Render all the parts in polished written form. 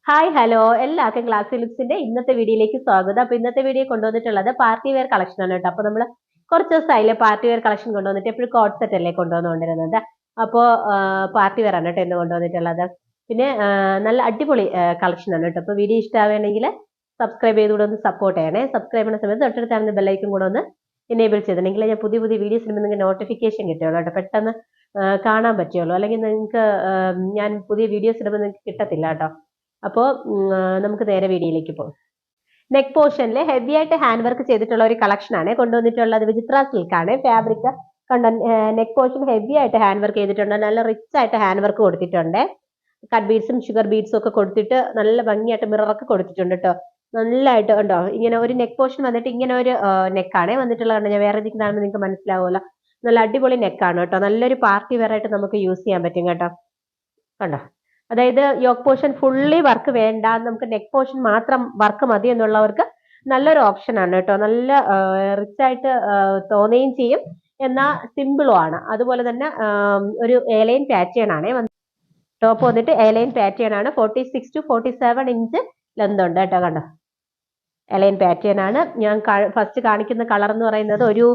Hi hello എല്ലാവർക്കും class ലുക്സിന്റെ ഇന്നത്തെ വീഡിയോയിലേക്ക് സ്വാഗതം. അപ്പൊ ഇന്നത്തെ വീഡിയോ കൊണ്ടുവന്നിട്ടുള്ളത് പാർട്ടി വെയർ കളക്ഷൻ ആണ് കേട്ടോ. അപ്പൊ നമ്മൾ കുറച്ച് ദിവസമായില്ലേ പാർട്ടി വെയർ കളക്ഷൻ കൊണ്ടുവന്നിട്ട് എപ്പോഴും കോട്ട് സെറ്റ് അല്ലേ കൊണ്ടുവന്നുകൊണ്ടിരുന്നത്. അപ്പോൾ പാർട്ടി വെയർ ആണ് കേട്ടോ എന്ന് കൊണ്ടുവന്നിട്ടുള്ളത്. പിന്നെ നല്ല അടിപൊളി കളക്ഷൻ ആണ് കേട്ടോ. അപ്പൊ വീഡിയോ ഇഷ്ടമാവുകയാണെങ്കിൽ സബ്സ്ക്രൈബ് ചെയ്തുകൂടെ ഒന്ന് സപ്പോർട്ട് ചെയ്യണേ. സബ്സ്ക്രൈബ് ചെയ്യുന്ന സമയത്ത് തൊട്ടടുത്താകുന്ന ബെല്ലൈക്കും കൂടെ ഒന്ന് എനേബിൾ ചെയ്തിട്ടുണ്ടെങ്കിൽ ഞാൻ പുതിയ പുതിയ വീഡിയോസ് ഇടുമ്പോൾ നിങ്ങൾക്ക് നോട്ടിഫിക്കേഷൻ കിട്ടുള്ളൂ കേട്ടോ. പെട്ടെന്ന് കാണാൻ പറ്റുള്ളൂ. അല്ലെങ്കിൽ നിങ്ങൾക്ക് ഞാൻ പുതിയ വീഡിയോസ് ഇടുമ്പോൾ നിങ്ങൾക്ക് കിട്ടത്തില്ല കേട്ടോ. അപ്പോൾ നമുക്ക് നേരെ വീഡിയോയിലേക്ക് പോകും. നെക്ക് പോർഷനിൽ ഹെവി ആയിട്ട് ഹാൻഡ് വർക്ക് ചെയ്തിട്ടുള്ള ഒരു കളക്ഷൻ ആണ് കൊണ്ടുവന്നിട്ടുള്ളത്. വിചിത്ര സിൽക്ക് ആണ് ഫാബ്രിക്. കണ്ട നെക്ക് പോർഷൻ ഹെവി ആയിട്ട് ഹാൻഡ് വർക്ക് ചെയ്തിട്ടുണ്ട്. നല്ല റിച്ച് ആയിട്ട് ഹാൻഡ് വർക്ക് കൊടുത്തിട്ടുണ്ട്. കട്ട് ബീഡ്സും ഷുഗർ ബീഡ്സും ഒക്കെ കൊടുത്തിട്ട് നല്ല ഭംഗിയായിട്ട് മിററൊക്കെ കൊടുത്തിട്ടുണ്ട് കേട്ടോ. നല്ലതായിട്ട് ഉണ്ടോ ഇങ്ങനെ ഒരു നെക്ക് പോർഷൻ വന്നിട്ട് ഇങ്ങനെ ഒരു നെക്കാണ് വന്നിട്ടുള്ളത്. കണ്ടോ, ഞാൻ വേറെ കാണുമ്പോൾ നിങ്ങൾക്ക് മനസ്സിലാവുമല്ലോ. നല്ല അടിപൊളി നെക്കാണ് കേട്ടോ. നല്ലൊരു പാർട്ടി വെയർ ആയിട്ട് നമുക്ക് യൂസ് ചെയ്യാൻ പറ്റും കേട്ടോ. കണ്ടോ, അതായത് യോക്ക് പോർഷൻ ഫുള്ളി വർക്ക് വേണ്ട, നമുക്ക് നെക്ക് പോർഷൻ മാത്രം വർക്ക് മതി എന്നുള്ളവർക്ക് നല്ലൊരു ഓപ്ഷൻ ആണ് കേട്ടോ. നല്ല റിച്ച് ആയിട്ട് തോന്നുകയും ചെയ്യും, എന്നാൽ സിമ്പിളും ആണ്. അതുപോലെ തന്നെ ഒരു എലൈൻ പാറ്റേൺ ആണ്. ടോപ്പ് വന്നിട്ട് എലൈൻ പാറ്റേൺ ആണ്. 46 to 47 ഇഞ്ച് ലെന്ത് ഉണ്ട് കേട്ടോ. കണ്ടോ, എലൈൻ പാറ്റേൺ ആണ്. ഞാൻ ഫസ്റ്റ് കാണിക്കുന്ന കളർ എന്ന് പറയുന്നത് ഒരു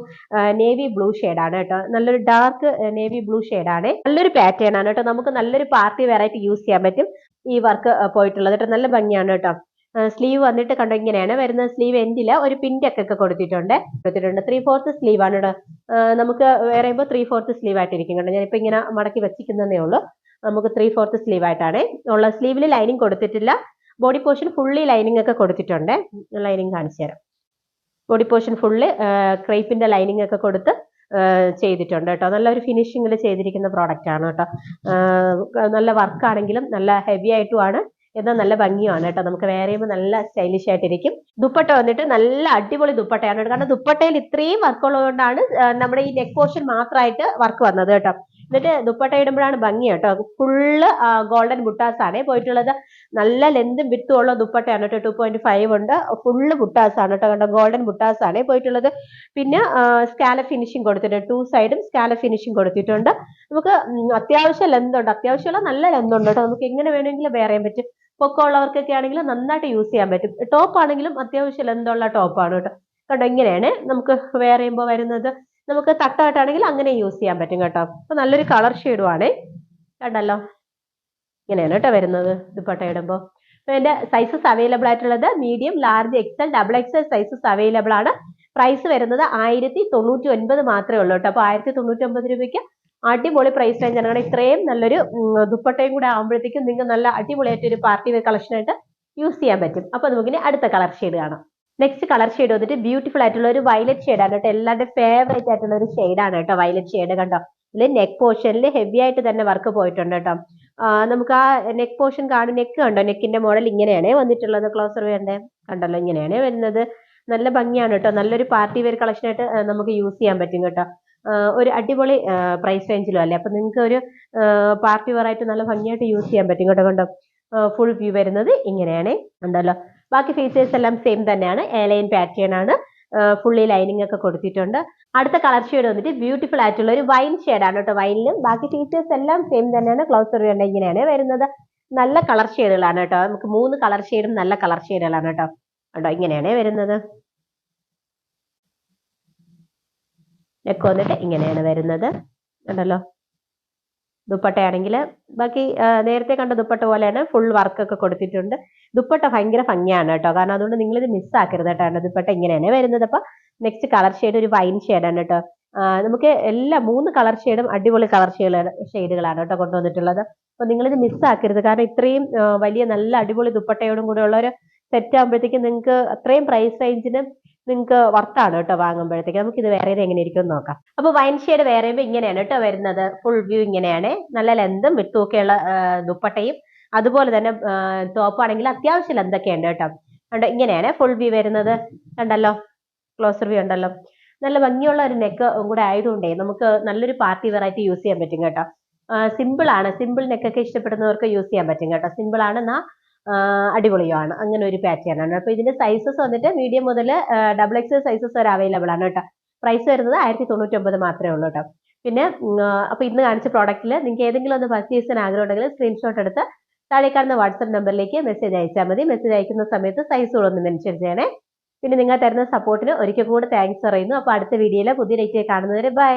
നേവി ബ്ലൂ ആണ് കേട്ടോ. നല്ലൊരു ഡാർക്ക് നേവി ബ്ലൂ ആണ്. നല്ലൊരു പാറ്റേൺ ആണ് കേട്ടോ. നമുക്ക് നല്ലൊരു പാർട്ടി വെറൈറ്റി യൂസ് ചെയ്യാൻ പറ്റും ഈ വർക്ക് പോയിട്ടുള്ളത് കേട്ടോ. നല്ല ഭംഗിയാണ് കേട്ടോ. സ്ലീവ് വന്നിട്ട് കണ്ടോ ഇങ്ങനെയാണ് വരുന്നത്. സ്ലീവ് എൻഡില് ഒരു പിൻറ്റൊക്കെ കൊടുത്തിട്ടുണ്ട്. 3/4 സ്ലീവ് ആണ് കേട്ടോ. നമുക്ക് വേറെ 3/4 സ്ലീവ് ആയിട്ടിരിക്കും കേട്ടോ. ഞാനിപ്പോ ഇങ്ങനെ മടക്കി വെച്ചിരിക്കുന്നതേ ഉള്ളൂ. നമുക്ക് 3/4 സ്ലീവ് ആയിട്ടാണ് ഉള്ള. സ്ലീവിൽ ലൈനിങ് കൊടുത്തിട്ടില്ല. ബോഡി പോർഷൻ ഫുള്ളി ലൈനിങ് ഒക്കെ കൊടുത്തിട്ടുണ്ട്. ലൈനിങ് കാണിച്ചു തരാം. ബോഡി പോർഷൻ ഫുള്ള് ക്രേപ്പിന്റെ ലൈനിങ് ഒക്കെ കൊടുത്ത് ചെയ്തിട്ടുണ്ട് കേട്ടോ. നല്ലൊരു ഫിനിഷിങ്ങിൽ ചെയ്തിരിക്കുന്ന പ്രോഡക്റ്റ് ആണ് കേട്ടോ. നല്ല വർക്ക് ആണെങ്കിലും നല്ല ഹെവി ആയിട്ടുമാണ്, എന്നാൽ നല്ല ഭംഗിയാണ് കേട്ടോ. നമുക്ക് വേറെ ചെയ്യുമ്പോൾ നല്ല സ്റ്റൈലിഷ് ആയിട്ടിരിക്കും. ദുപ്പട്ട വന്നിട്ട് നല്ല അടിപൊളി ദുപ്പട്ടയാണ് കേട്ടോ. കാരണം ദുപ്പട്ടയിൽ ഇത്രയും വർക്ക് ഉള്ളതുകൊണ്ടാണ് നമ്മുടെ ഈ നെക്ക് പോർഷൻ മാത്രമായിട്ട് വർക്ക് വന്നത് കേട്ടോ. എന്നിട്ട് ദുപ്പട്ട ഇടുമ്പോഴാണ് ഭംഗി കേട്ടോ. ഫുള്ള് ഗോൾഡൻ ബുട്ടാസ് ആണ് പോയിട്ടുള്ളത്. നല്ല ലെന്തും വിത്തും ഉള്ള ദുപ്പട്ടയാണ് കേട്ടോ. 2.5 ഉണ്ട്. ഫുള്ള് ബുട്ടാസ് ആണ് കേട്ടോ. കണ്ടോ, ഗോൾഡൻ ബുട്ടാസ് ആണ് പോയിട്ടുള്ളത്. പിന്നെ സ്കാലപ്പ് ഫിനിഷിംഗ് കൊടുത്തിട്ടുണ്ട്. 2 സൈഡും സ്കാലപ്പ് ഫിനിഷിംഗ് കൊടുത്തിട്ടുണ്ട്. നമുക്ക് അത്യാവശ്യം ലെന്ത് ഉണ്ട്. അത്യാവശ്യമുള്ള നല്ല ലെന്ത് ഉണ്ട് കേട്ടോ. നമുക്ക് എങ്ങനെ വേണമെങ്കിലും വെയർ ചെയ്യാൻ പറ്റും. പൊക്കമുള്ളവർക്കൊക്കെ ആണെങ്കിലും നന്നായിട്ട് യൂസ് ചെയ്യാൻ പറ്റും. ടോപ്പ് ആണെങ്കിലും അത്യാവശ്യം ലെന്തുള്ള ടോപ്പാണ് കേട്ടോ. കണ്ടോ, ഇങ്ങനെയാണ് നമുക്ക് വെയർ ചെയ്യുമ്പോൾ വരുന്നത്. നമുക്ക് തട്ടായിട്ടാണെങ്കിൽ അങ്ങനെ യൂസ് ചെയ്യാൻ പറ്റും കേട്ടോ. അപ്പൊ നല്ലൊരു കളർ ഷെയ്ഡും ആണ്. കണ്ടല്ലോ, ഇങ്ങനെയാണ് കേട്ടോ വരുന്നത് ദുപ്പട്ട ഇടുമ്പോൾ. അപ്പൊ എന്റെ സൈസസ് അവൈലബിൾ ആയിട്ടുള്ളത് medium, large, XL, XXL sizes available ആണ്. പ്രൈസ് വരുന്നത് 1099 മാത്രമേ ഉള്ളൂ കേട്ടോ. അപ്പൊ 1099 രൂപയ്ക്ക് അടിപൊളി പ്രൈസ് റേഞ്ച് ആണ്. ഇത്രയും നല്ലൊരു ദുപ്പട്ടയും കൂടെ ആകുമ്പോഴത്തേക്കും നിങ്ങൾക്ക് നല്ല അടിപൊളിയായിട്ട് ഒരു പാർട്ടി വെയർ കളക്ഷൻ ആയിട്ട് യൂസ് ചെയ്യാൻ പറ്റും. അപ്പൊ നമുക്കിനി അടുത്ത കളർ ഷെയ്ഡ് കാണാം. നെക്സ്റ്റ് കളർ ഷെയ്ഡ് വന്നിട്ട് ബ്യൂട്ടിഫുൾ ആയിട്ടുള്ള ഒരു വയലറ്റ് ഷെയ്ഡാണ് കേട്ടോ. എല്ലാവരുടെ ഫേവറേറ്റ് ആയിട്ടുള്ള ഒരു ഷെയ്ഡാണ് കേട്ടോ വയലറ്റ് ഷെയ്ഡ്. കണ്ടോ, ഇതിൽ നെക്ക് പോർഷനിൽ ഹെവി ആയിട്ട് തന്നെ വർക്ക് പോയിട്ടുണ്ട് കേട്ടോ. നമുക്ക് ആ നെക്ക് പോർഷൻ നെക്ക് കണ്ടോ, നെക്കിന്റെ മോഡൽ ഇങ്ങനെയാണ് വന്നിട്ടുള്ളത്. ക്ലോസർ വേണ്ടേ, കണ്ടല്ലോ, ഇങ്ങനെയാണ് വരുന്നത്. നല്ല ഭംഗിയാണ് കേട്ടോ. നല്ലൊരു പാർട്ടി വെയർ കളക്ഷൻ ആയിട്ട് നമുക്ക് യൂസ് ചെയ്യാൻ പറ്റും കേട്ടോ. ഒരു അടിപൊളി പ്രൈസ് റേഞ്ചിലും അല്ലേ. അപ്പൊ നിങ്ങൾക്ക് ഒരു പാർട്ടി വെയർ ആയിട്ട് നല്ല ഭംഗിയായിട്ട് യൂസ് ചെയ്യാൻ പറ്റും കേട്ടോ. കണ്ടോ, ഫുൾ വ്യൂ വരുന്നത് ഇങ്ങനെയാണ്. ഉണ്ടല്ലോ, ബാക്കി ഫീച്ചേഴ്സ് എല്ലാം സെയിം തന്നെയാണ്. എലൈൻ പാറ്റേൺ ആണ്. ഫുള്ളി ലൈനിങ് ഒക്കെ കൊടുത്തിട്ടുണ്ട്. അടുത്ത കളർ ഷെയ്ഡ് വന്നിട്ട് ബ്യൂട്ടിഫുൾ ആയിട്ടുള്ള ഒരു വൈൻ ഷെയ്ഡാണ് കേട്ടോ. വൈനിലും ബാക്കി ഫീച്ചേഴ്സ് എല്ലാം സെയിം തന്നെയാണ്. ക്ലോസർ വേണ്ട ഇങ്ങനെയാണ് വരുന്നത്. നല്ല കളർ ഷെയ്ഡുകളാണ് കേട്ടോ. നമുക്ക് 3 കളർ ഷെയ്ഡും നല്ല കളർ ഷെയ്ഡുകളാണ് കേട്ടോ. കേട്ടോ, ഇങ്ങനെയാണ് വരുന്നത്. നെക്ക് വന്നിട്ട് ഇങ്ങനെയാണ് വരുന്നത്. ഉണ്ടല്ലോ, ദുപ്പട്ടയാണെങ്കിൽ ബാക്കി നേരത്തെ കണ്ട ദുപ്പട്ട പോലെയാണ്. ഫുൾ വർക്ക് ഒക്കെ കൊടുത്തിട്ടുണ്ട്. ദുപ്പട്ട ഭയങ്കര ഭംഗിയാണ് കേട്ടോ. കാരണം അതുകൊണ്ട് നിങ്ങളിത് മിസ്സാക്കരുത് കേട്ടോ. ദുപ്പട്ട ഇങ്ങനെയാണ് വരുന്നത്. അപ്പൊ നെക്സ്റ്റ് കളർ ഷെയ്ഡ് ഒരു വൈൻ ഷെയ്ഡാണ് കേട്ടോ. നമുക്ക് എല്ലാ 3 കളർ ഷെയ്ഡും അടിപൊളി കളർ ഷെയ്ഡുകളാണ് കേട്ടോ കൊണ്ടുവന്നിട്ടുള്ളത്. അപ്പൊ നിങ്ങളിത് മിസ്സാക്കരുത്. കാരണം ഇത്രയും വലിയ നല്ല അടിപൊളി ദുപ്പട്ടയോടും കൂടെ ഉള്ള ഒരു സെറ്റ് ആകുമ്പോഴത്തേക്കും നിങ്ങൾക്ക് അത്രയും പ്രൈസ് റേഞ്ചിന് നിങ്ങൾക്ക് വർത്താണ് കേട്ടോ വാങ്ങുമ്പോഴത്തേക്ക്. നമുക്ക് ഇത് വേറെ എങ്ങനെ ഇരിക്കും നോക്കാം. അപ്പൊ വൈൻ ഷെയ്ഡ് വേറെ ചെയ്യുമ്പോൾ ഇങ്ങനെയാണ് കേട്ടോ വരുന്നത്. ഫുൾ വ്യൂ ഇങ്ങനെയാണ്. നല്ല ലെന്തും വിത്തും ഒക്കെയുള്ള ദുപ്പട്ടയും അതുപോലെ തന്നെ ടോപ്പ് ആണെങ്കിൽ അത്യാവശ്യം ലെന്തൊക്കെ ഉണ്ട് കേട്ടോ. കണ്ടോ, ഇങ്ങനെയാണ് ഫുൾ വ്യൂ വരുന്നത്. കണ്ടല്ലോ, ക്ലോസർ വ്യൂ ഉണ്ടല്ലോ. നല്ല ഭംഗിയുള്ള ഒരു നെക്ക് കൂടെ ആയതുകൊണ്ടേ നമുക്ക് നല്ലൊരു പാർട്ടി വെറൈറ്റി യൂസ് ചെയ്യാൻ പറ്റും കേട്ടോ. സിമ്പിൾ ആണ്. സിമ്പിൾ നെക്കൊക്കെ ഇഷ്ടപ്പെടുന്നവർക്ക് യൂസ് ചെയ്യാൻ പറ്റും കേട്ടോ. സിമ്പിൾ ആണ്, എന്നാ അടിപൊളിയാണ്. അങ്ങനെ ഒരു പാറ്റേൺ ആണ്. അപ്പൊ ഇതിന്റെ സൈസസ് വന്നിട്ട് മീഡിയം മുതൽ XXL സൈസസ് വരെ അവൈലബിൾ ആണ് കേട്ടോ. പ്രൈസ് വരുന്നത് 1099 മാത്രമേ ഉള്ളൂ കേട്ടോ. പിന്നെ അപ്പൊ ഇന്ന് കാണിച്ച പ്രോഡക്റ്റിൽ നിങ്ങൾക്ക് ഏതെങ്കിലും ഒന്ന് പർച്ചേസ് ചെയ്യാൻ ആഗ്രഹം ഉണ്ടെങ്കിൽ സ്ക്രീൻഷോട്ട് എടുത്ത് താഴെ കാണുന്ന വാട്സപ്പ് നമ്പറിലേക്ക് മെസ്സേജ് അയച്ചാൽ മതി. മെസ്സേജ് അയക്കുന്ന സമയത്ത് സൈസുകളൊന്ന് മെൻഷൻ ചെയ്യണേ. പിന്നെ നിങ്ങൾ തരുന്ന സപ്പോർട്ടിന് ഒരിക്കൽ കൂടെ താങ്ക്സ് പറയുന്നു. അപ്പോൾ അടുത്ത വീഡിയോയിൽ പുതിയ ഡേറ്റ് കാണുന്നവരെ ബൈ.